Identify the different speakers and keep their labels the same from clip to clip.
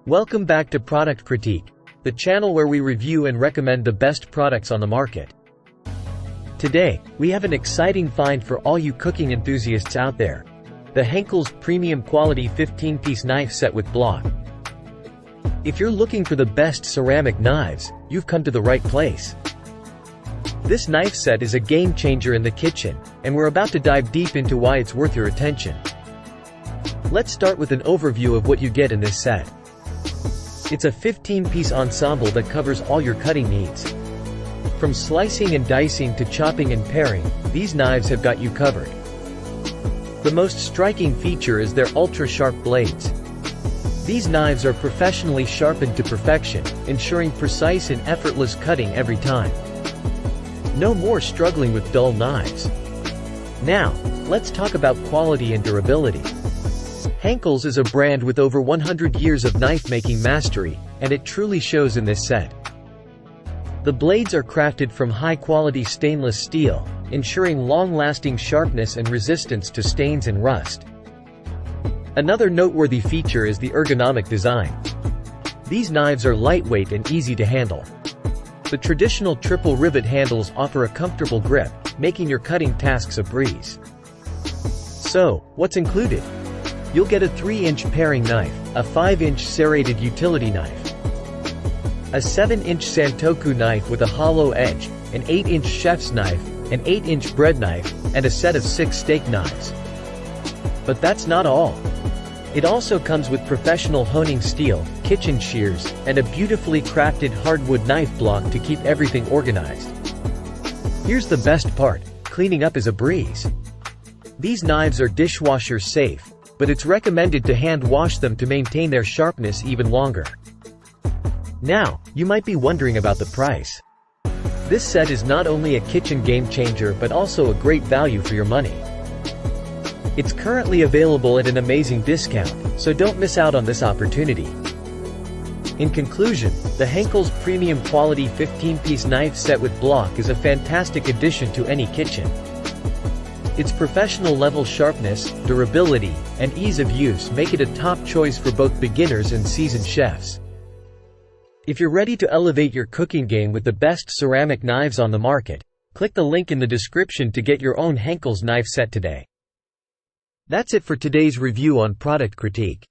Speaker 1: Welcome back to Product Critique, the channel where we review and recommend the best products on the market. Today, we have an exciting find for all you cooking enthusiasts out there. The Henkel's premium quality 15-piece knife set with block. If you're looking for the best ceramic knives, you've come to the right place. This knife set is a game changer in the kitchen, and we're about to dive deep into why it's worth your attention. Let's start with an overview of what you get in this set. It's a 15-piece ensemble that covers all your cutting needs. From slicing and dicing to chopping and paring, these knives have got you covered. The most striking feature is their ultra-sharp blades. These knives are professionally sharpened to perfection, ensuring precise and effortless cutting every time. No more struggling with dull knives. Now, let's talk about quality and durability. Henkel's is a brand with over 100 years of knife-making mastery, and it truly shows in this set. The blades are crafted from high-quality stainless steel, ensuring long-lasting sharpness and resistance to stains and rust. Another noteworthy feature is the ergonomic design. These knives are lightweight and easy to handle. The traditional triple rivet handles offer a comfortable grip, making your cutting tasks a breeze. So, what's included? You'll get a 3-inch paring knife, a 5-inch serrated utility knife, a 7-inch santoku knife with a hollow edge, an 8-inch chef's knife, an 8-inch bread knife, and a set of 6 steak knives. But that's not all. It also comes with professional honing steel, kitchen shears, and a beautifully crafted hardwood knife block to keep everything organized. Here's the best part: cleaning up is a breeze. These knives are dishwasher safe, but it's recommended to hand wash them to maintain their sharpness even longer. Now, you might be wondering about the price. This set is not only a kitchen game changer but also a great value for your money. It's currently available at an amazing discount, so don't miss out on this opportunity. In conclusion, the Henkel's premium quality 15-piece knife set with block is a fantastic addition to any kitchen. Its professional-level sharpness, durability, and ease of use make it a top choice for both beginners and seasoned chefs. If you're ready to elevate your cooking game with the best ceramic knives on the market, click the link in the description to get your own Henkel's knife set today. That's it for today's review on Product Critique.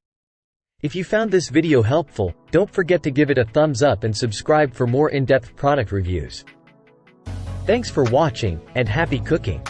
Speaker 1: If you found this video helpful, don't forget to give it a thumbs up and subscribe for more in-depth product reviews. Thanks for watching, and happy cooking!